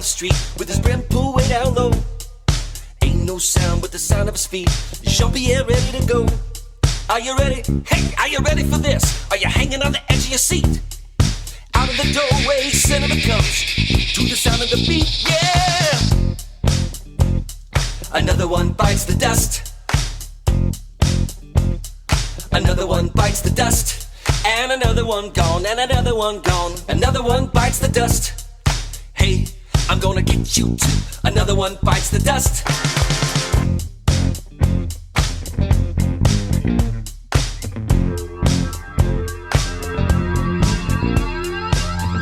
street with his brim pulled way down low. Ain't no sound but the sound of his feet. Jean-Pierre ready to go. Are you ready? Hey, are you ready for this? Are you hanging on the edge of your seat? Out of the doorway, Sinema comes to the sound of the beat, yeah! Another one bites the dust. Another one bites the dust. And another one gone, and another one gone. Another one bites the dust. Hey, I'm gonna get you too. Another one bites the dust.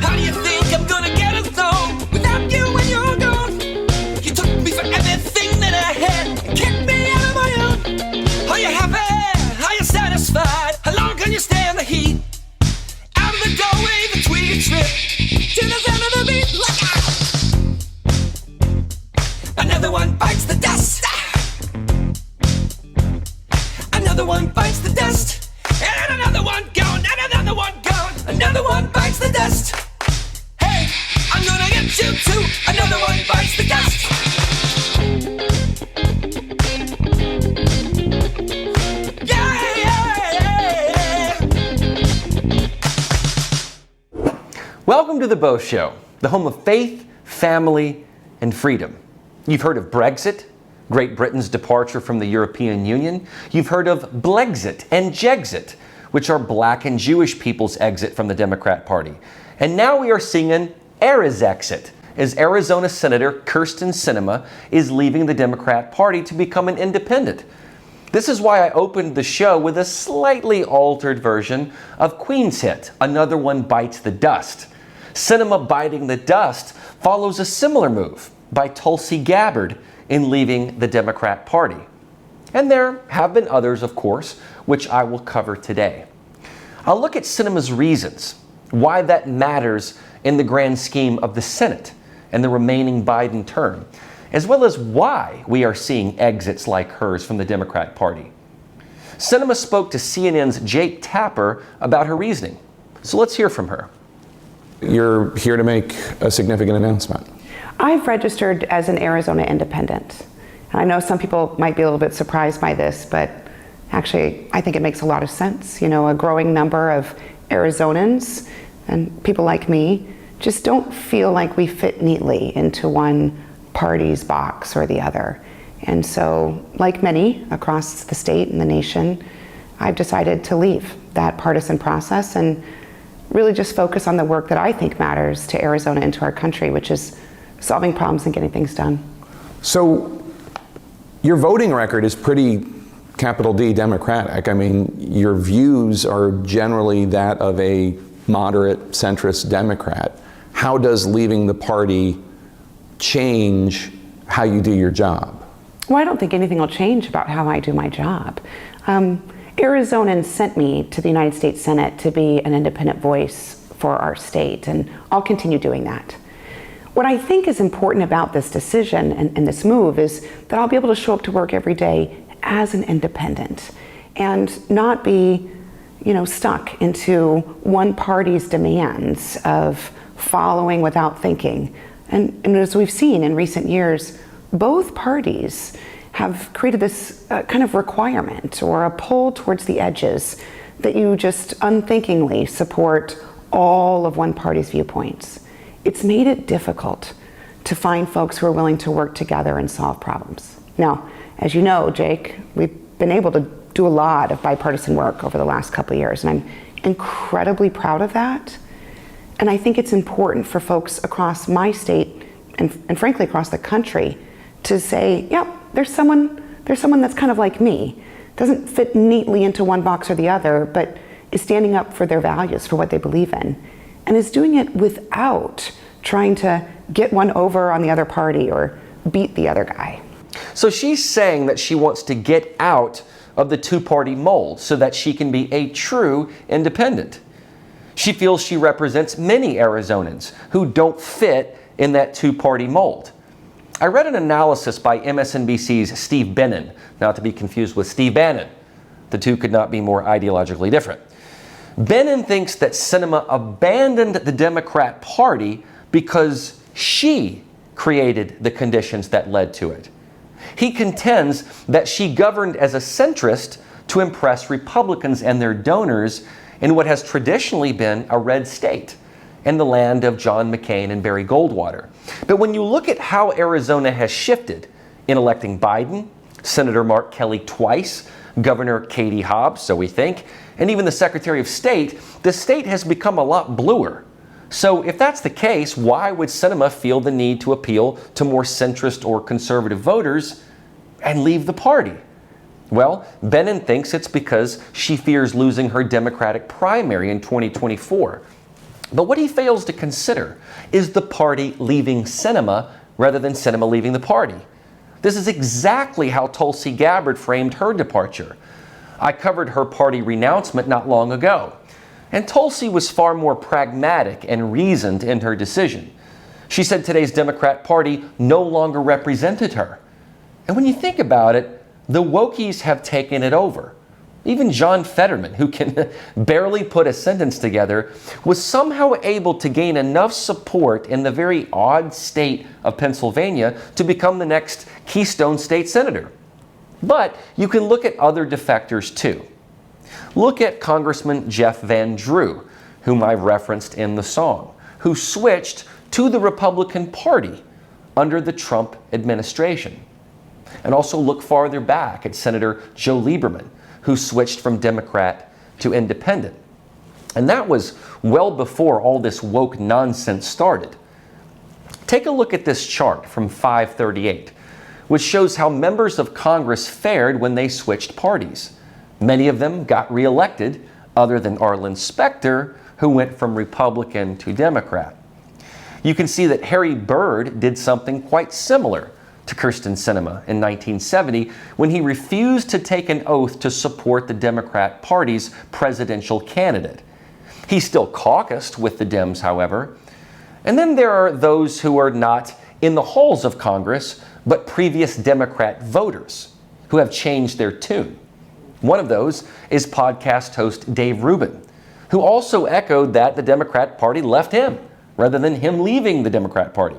How do you think I'm gonna get it though? Without you when you're gone. You took me for everything that I had and kept me out of my own. Are you happy? Are you satisfied? How long can you stand the heat? Out of the doorway, the tweed trip to the sound of the beat. Look out! Another one bites the dust. Another one bites the dust. And another one gone, and another one gone. Another one bites the dust. Hey, I'm gonna get you too. Another one bites the dust. Welcome to the Beau Show, the home of faith, family, and freedom. You've heard of Brexit, Great Britain's departure from the European Union. You've heard of Blexit and Jexit, which are black and Jewish people's exit from the Democrat Party. And now we are seeing an Arizexit, as Arizona Senator Kyrsten Sinema is leaving the Democrat Party to become an independent. This is why I opened the show with a slightly altered version of Queen's hit, Another One Bites the Dust. Sinema biting the dust follows a similar move by Tulsi Gabbard in leaving the Democrat Party. And there have been others, of course, which I will cover today. I'll look at Sinema's reasons, why that matters in the grand scheme of the Senate and the remaining Biden term, as well as why we are seeing exits like hers from the Democrat Party. Sinema spoke to CNN's Jake Tapper about her reasoning. So let's hear from her. You're here to make a significant announcement. I've registered as an Arizona independent. I know some people might be a little bit surprised by this, but actually I think it makes a lot of sense. You know, a growing number of Arizonans and people like me just don't feel like we fit neatly into one party's box or the other. And so, like many across the state and the nation, I've decided to leave that partisan process and really just focus on the work that I think matters to Arizona and to our country, which is solving problems and getting things done. So your voting record is pretty capital D Democratic. I mean, your views are generally that of a moderate centrist Democrat. How does leaving the party change how you do your job? Well, I don't think anything will change about how I do my job. Arizonans sent me to the United States Senate to be an independent voice for our state, and I'll continue doing that. What I think is important about this decision and this move is that I'll be able to show up to work every day as an independent and not be, stuck into one party's demands of following without thinking. And as we've seen in recent years, both parties have created this kind of requirement or a pull towards the edges that you just unthinkingly support all of one party's viewpoints. It's made it difficult to find folks who are willing to work together and solve problems. Now, as you know, Jake, we've been able to do a lot of bipartisan work over the last couple of years, and I'm incredibly proud of that. And I think it's important for folks across my state and frankly across the country to say, yep, there's someone that's kind of like me, doesn't fit neatly into one box or the other, but is standing up for their values, for what they believe in, and is doing it without trying to get one over on the other party or beat the other guy. So she's saying that she wants to get out of the two-party mold so that she can be a true independent. She feels she represents many Arizonans who don't fit in that two-party mold. I read an analysis by MSNBC's Steve Bannon, not to be confused with Steve Bannon. The two could not be more ideologically different. Bannon thinks that Sinema abandoned the Democrat Party because she created the conditions that led to it. He contends that she governed as a centrist to impress Republicans and their donors in what has traditionally been a red state and the land of John McCain and Barry Goldwater. But when you look at how Arizona has shifted in electing Biden, Senator Mark Kelly twice, Governor Katie Hobbs, so we think, and even the Secretary of State, the state has become a lot bluer. So if that's the case, why would Sinema feel the need to appeal to more centrist or conservative voters and leave the party? Well, Bennon thinks it's because she fears losing her Democratic primary in 2024. But what he fails to consider is the party leaving Sinema rather than Sinema leaving the party. This is exactly how Tulsi Gabbard framed her departure. I covered her party renouncement not long ago. And Tulsi was far more pragmatic and reasoned in her decision. She said today's Democrat Party no longer represented her. And when you think about it, the wokies have taken it over. Even John Fetterman, who can barely put a sentence together, was somehow able to gain enough support in the very odd state of Pennsylvania to become the next Keystone State Senator. But you can look at other defectors too. Look at Congressman Jeff Van Drew, whom I've referenced in the song, who switched to the Republican Party under the Trump administration. And also look farther back at Senator Joe Lieberman, who switched from Democrat to Independent. And that was well before all this woke nonsense started. Take a look at this chart from 538, which shows how members of Congress fared when they switched parties. Many of them got reelected, other than Arlen Specter, who went from Republican to Democrat. You can see that Harry Byrd did something quite similar to Kyrsten Sinema in 1970 when he refused to take an oath to support the Democrat Party's presidential candidate. He still caucused with the Dems, however. And then there are those who are not in the halls of Congress, but previous Democrat voters who have changed their tune. One of those is podcast host Dave Rubin, who also echoed that the Democrat Party left him rather than him leaving the Democrat Party.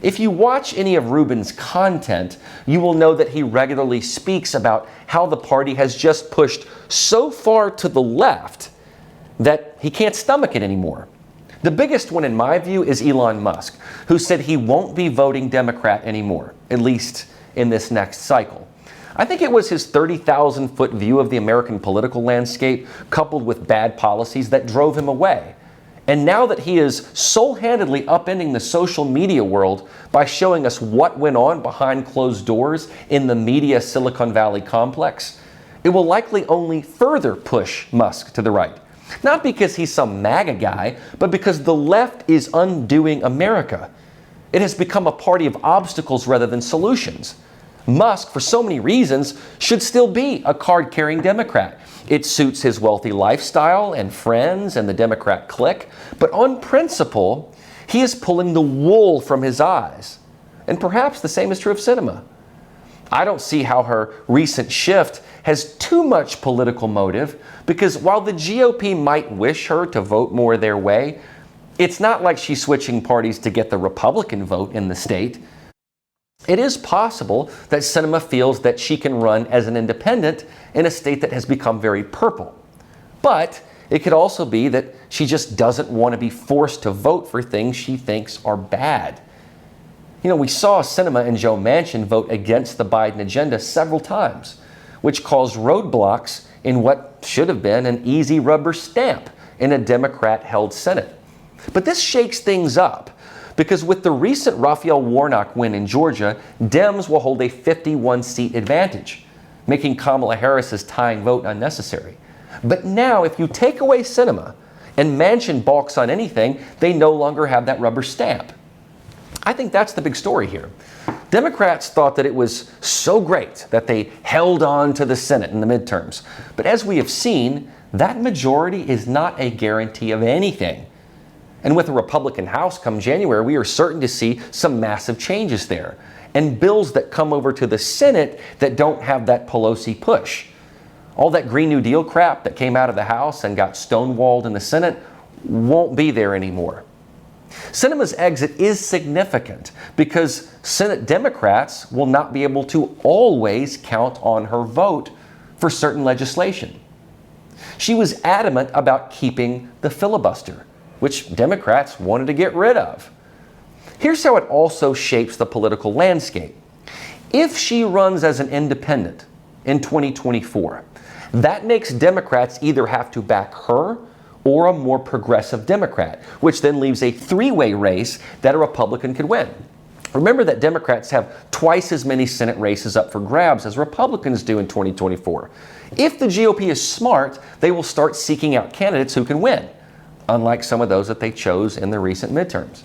If you watch any of Rubin's content, you will know that he regularly speaks about how the party has just pushed so far to the left that he can't stomach it anymore. The biggest one in my view is Elon Musk, who said he won't be voting Democrat anymore, at least in this next cycle. I think it was his 30,000-foot view of the American political landscape, coupled with bad policies, that drove him away. And now that he is sole-handedly upending the social media world by showing us what went on behind closed doors in the media Silicon Valley complex, it will likely only further push Musk to the right. Not because he's some MAGA guy, but because the left is undoing America. It has become a party of obstacles rather than solutions. Musk, for so many reasons, should still be a card-carrying Democrat. It suits his wealthy lifestyle and friends and the Democrat clique, but on principle, he is pulling the wool from his eyes. And perhaps the same is true of Sinema. I don't see how her recent shift has too much political motive, because while the GOP might wish her to vote more their way, it's not like she's switching parties to get the Republican vote in the state. It is possible that Sinema feels that she can run as an independent in a state that has become very purple. But it could also be that she just doesn't want to be forced to vote for things she thinks are bad. You know, we saw Sinema and Joe Manchin vote against the Biden agenda several times, which caused roadblocks in what should have been an easy rubber stamp in a Democrat-held Senate. But this shakes things up, because with the recent Raphael Warnock win in Georgia, Dems will hold a 51-seat advantage, making Kamala Harris's tying vote unnecessary. But now, if you take away Sinema and Manchin balks on anything, they no longer have that rubber stamp. I think that's the big story here. Democrats thought that it was so great that they held on to the Senate in the midterms. But as we have seen, that majority is not a guarantee of anything. And with a Republican House come January, we are certain to see some massive changes there, and bills that come over to the Senate that don't have that Pelosi push. All that Green New Deal crap that came out of the House and got stonewalled in the Senate won't be there anymore. Sinema's exit is significant because Senate Democrats will not be able to always count on her vote for certain legislation. She was adamant about keeping the filibuster, which Democrats wanted to get rid of. Here's how it also shapes the political landscape. If she runs as an independent in 2024, that makes Democrats either have to back her or a more progressive Democrat, which then leaves a three-way race that a Republican could win. Remember that Democrats have twice as many Senate races up for grabs as Republicans do in 2024. If the GOP is smart, they will start seeking out candidates who can win, unlike some of those that they chose in the recent midterms.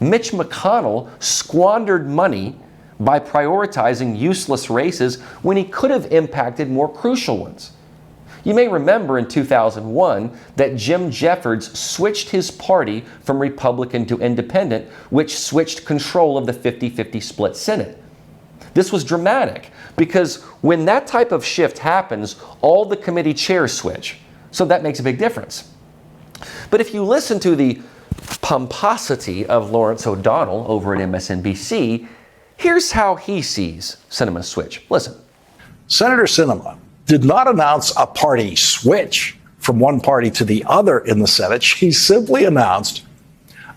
Mitch McConnell squandered money by prioritizing useless races when he could have impacted more crucial ones. You may remember in 2001 that Jim Jeffords switched his party from Republican to Independent, which switched control of the 50-50 split Senate. This was dramatic because when that type of shift happens, all the committee chairs switch. So that makes a big difference. But if you listen to the pomposity of Lawrence O'Donnell over at MSNBC, here's how he sees Sinema's switch. Listen. Senator Sinema did not announce a party switch from one party to the other in the Senate. She simply announced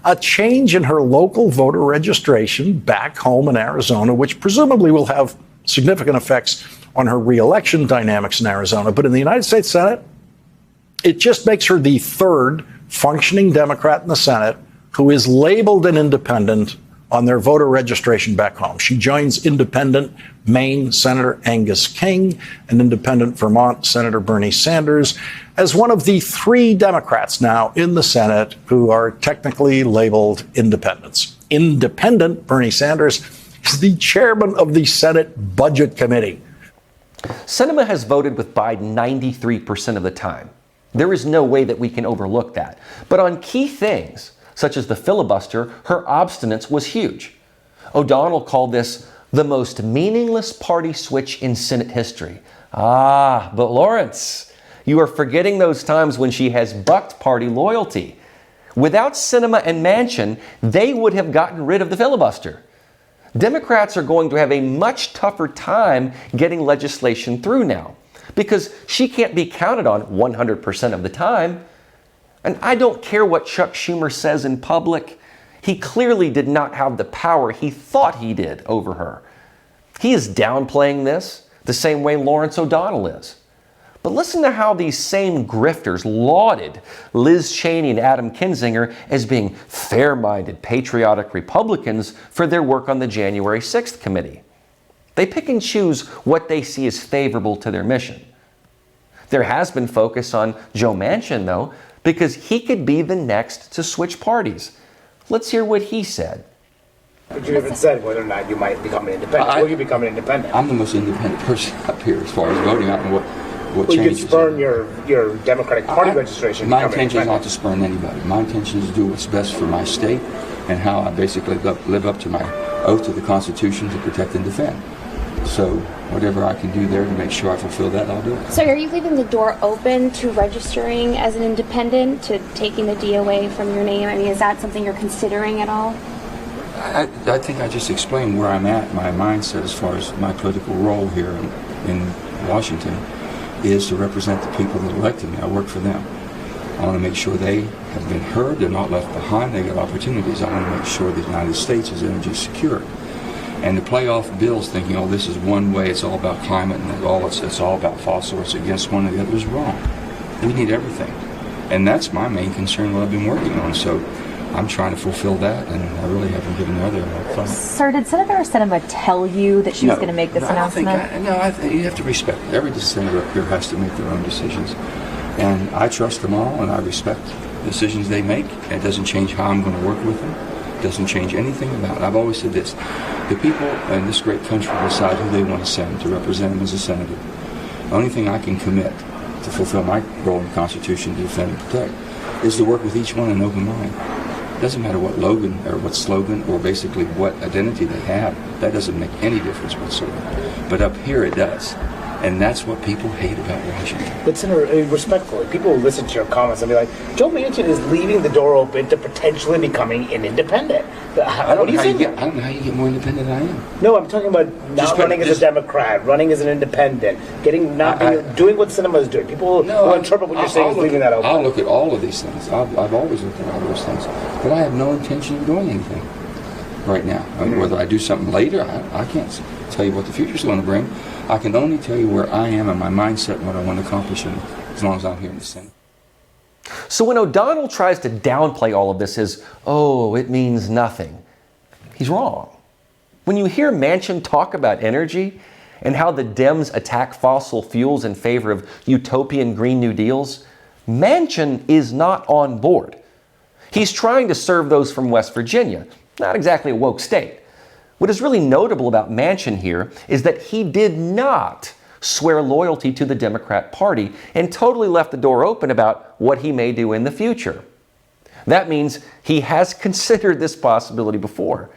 a change in her local voter registration back home in Arizona, which presumably will have significant effects on her reelection dynamics in Arizona. But in the United States Senate, it just makes her the third functioning Democrat in the Senate who is labeled an independent on their voter registration back home. She joins independent Maine Senator Angus King and independent Vermont Senator Bernie Sanders as one of the three Democrats now in the Senate who are technically labeled independents. Independent Bernie Sanders is the chairman of the Senate Budget Committee. Sinema has voted with Biden 93% of the time. There is no way that we can overlook that. But on key things, such as the filibuster, her obstinance was huge. O'Donnell called this the most meaningless party switch in Senate history. But Lawrence, you are forgetting those times when she has bucked party loyalty. Without Sinema and Manchin, they would have gotten rid of the filibuster. Democrats are going to have a much tougher time getting legislation through now because she can't be counted on 100% of the time. And I don't care what Chuck Schumer says in public. He clearly did not have the power he thought he did over her. He is downplaying this the same way Lawrence O'Donnell is. But listen to how these same grifters lauded Liz Cheney and Adam Kinzinger as being fair-minded, patriotic Republicans for their work on the January 6th committee. They pick and choose what they see as favorable to their mission. There has been focus on Joe Manchin, though, because he could be the next to switch parties. Let's hear what he said. But you haven't said whether or not you might become an independent. Will you become an independent? I'm the most independent person up here as far as voting. I don't know what you could changes. spurn your Democratic Party registration. My intention is not to spurn anybody. My intention is to do what's best for my state and how I basically live up to my oath to the Constitution to protect and defend. So whatever I can do there to make sure I fulfill that, I'll do it. So are you leaving the door open to registering as an independent, to taking the D away from your name? I mean, is that something you're considering at all? I think I just explained where I'm at. My mindset as far as my political role here in Washington is to represent the people that elected me. I work for them. I want to make sure they have been heard, they're not left behind, they get opportunities. I want to make sure the United States is energy secure. And to play off bills thinking, oh, this is one way, it's all about climate, and it's all about fossil, it's against one or the other, is wrong. We need everything. And that's my main concern, what I've been working on. So I'm trying to fulfill that, and I really haven't given the other thought. Sir, did Senator Sinema tell you that she was going to make this announcement? I think you have to respect it. Every senator up here has to make their own decisions. And I trust them all, and I respect the decisions they make. It doesn't change how I'm going to work with them. It doesn't change anything about it. I've always said this. The people in this great country decide who they want to send to represent them as a senator. The only thing I can commit to fulfill my role in the Constitution to defend and protect is to work with each one in an open mind. It doesn't matter what slogan or basically what identity they have. That doesn't make any difference whatsoever. But up here it does. And that's what people hate about Washington. But Senator, respectfully, people will listen to your comments and be like, Joe Manchin is leaving the door open to potentially becoming an indendependent. I don't What do you think? I don't know how you get more independent than I am. No, I'm talking about not running as a Democrat, running as an independent, doing what Sinema is doing. People will interpret what you're saying as leaving that open. I'll look at all of these things. I've always looked at all those things. But I have no intention of doing anything right now. I mean, whether I do something later, I can't tell you what the future's going to bring. I can only tell you where I am and my mindset and what I want to accomplish as long as I'm here in the Senate. So when O'Donnell tries to downplay all of this as, oh, it means nothing, he's wrong. When you hear Manchin talk about energy and how the Dems attack fossil fuels in favor of utopian Green New Deals, Manchin is not on board. He's trying to serve those from West Virginia, not exactly a woke state. What is really notable about Manchin here is that he did not swear loyalty to the Democrat Party and totally left the door open about what he may do in the future. That means he has considered this possibility before.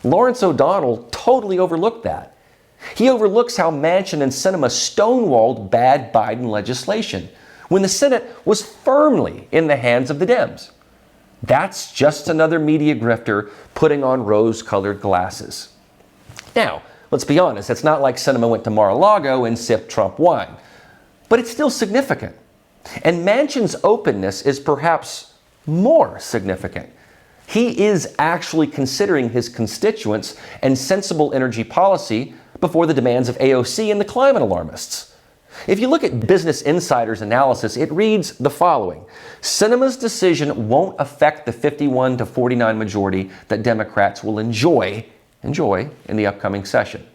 Lawrence O'Donnell totally overlooked that. He overlooks how Manchin and Sinema stonewalled bad Biden legislation when the Senate was firmly in the hands of the Dems. That's just another media grifter putting on rose-colored glasses. Now, let's be honest, it's not like Sinema went to Mar-a-Lago and sipped Trump wine. But it's still significant. And Manchin's openness is perhaps more significant. He is actually considering his constituents and sensible energy policy before the demands of AOC and the climate alarmists. If you look at Business Insider's analysis, it reads the following. Sinema's decision won't affect the 51 to 49 majority that Democrats will enjoy in the upcoming session.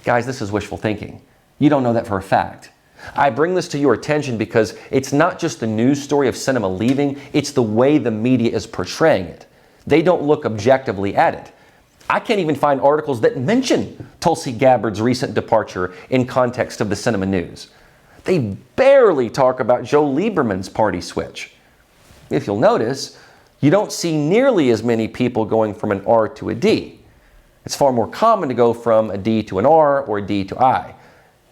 Guys, this is wishful thinking. You don't know that for a fact. I bring this to your attention because it's not just the news story of Sinema leaving, it's the way the media is portraying it. They don't look objectively at it. I can't even find articles that mention Tulsi Gabbard's recent departure in context of the Sinema news. They barely talk about Joe Lieberman's party switch. If you'll notice, you don't see nearly as many people going from an R to a D. It's far more common to go from a D to an R or a D to I.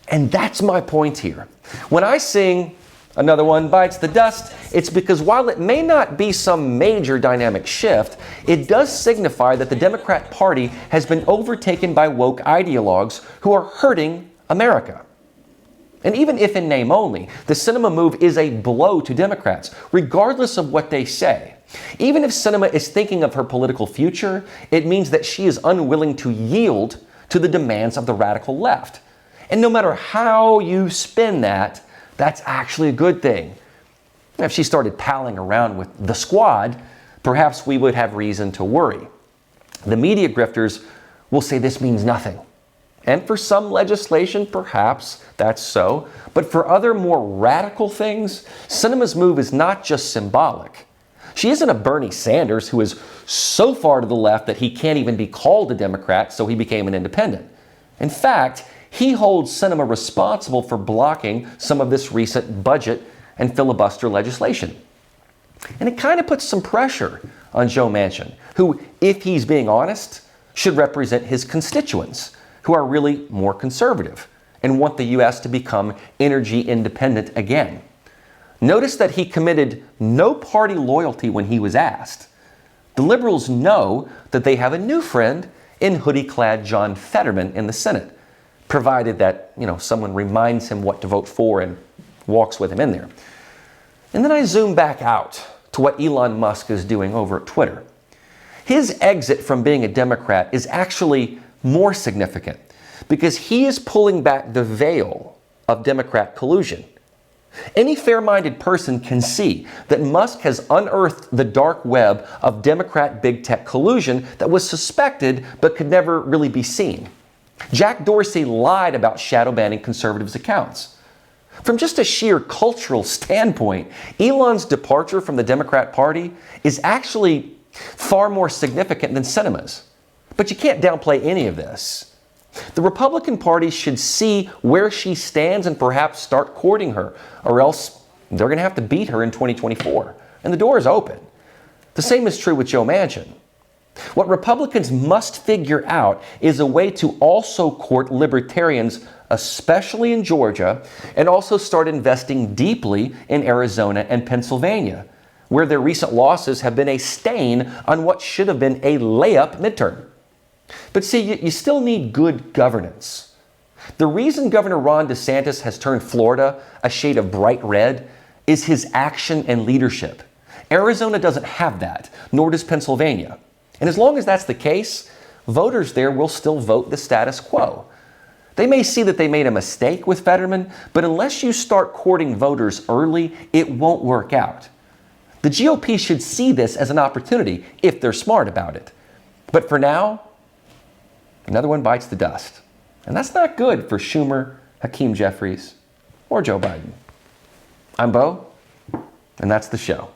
And that's my point here. When I sing Another One Bites the Dust, it's because while it may not be some major dynamic shift, it does signify that the Democrat Party has been overtaken by woke ideologues who are hurting America. And even if in name only, the Sinema move is a blow to Democrats, regardless of what they say. Even if Sinema is thinking of her political future, it means that she is unwilling to yield to the demands of the radical left. And no matter how you spin that, that's actually a good thing. If she started palling around with the squad, perhaps we would have reason to worry. The media grifters will say this means nothing. And for some legislation, perhaps that's so. But for other more radical things, Sinema's move is not just symbolic. She isn't a Bernie Sanders who is so far to the left that he can't even be called a Democrat, so he became an independent. In fact, he holds Sinema responsible for blocking some of this recent budget and filibuster legislation. And it kind of puts some pressure on Joe Manchin, who, if he's being honest, should represent his constituents, who are really more conservative and want the U.S. to become energy independent again. Notice that he committed no party loyalty when he was asked. The liberals know that they have a new friend in hoodie-clad John Fetterman in the Senate, provided that, someone reminds him what to vote for and walks with him in there. And then I zoom back out to what Elon Musk is doing over at Twitter. His exit from being a Democrat is actually more significant because he is pulling back the veil of Democrat collusion. Any fair-minded person can see that Musk has unearthed the dark web of Democrat big tech collusion that was suspected but could never really be seen. Jack Dorsey lied about shadow banning conservatives' accounts. From just a sheer cultural standpoint, Elon's departure from the Democrat Party is actually far more significant than Sinema's. But you can't downplay any of this. The Republican Party should see where she stands and perhaps start courting her, or else they're going to have to beat her in 2024. And the door is open. The same is true with Joe Manchin. What Republicans must figure out is a way to also court libertarians especially in Georgia, and also start investing deeply in Arizona and Pennsylvania, where their recent losses have been a stain on what should have been a layup midterm. But see, you still need good governance. The reason Governor Ron DeSantis has turned Florida a shade of bright red is his action and leadership. Arizona doesn't have that, nor does Pennsylvania. And as long as that's the case, voters there will still vote the status quo. They may see that they made a mistake with Fetterman, but unless you start courting voters early, it won't work out. The GOP should see this as an opportunity if they're smart about it. But for now, another one bites the dust. And that's not good for Schumer, Hakeem Jeffries, or Joe Biden. I'm Beau, and that's the show.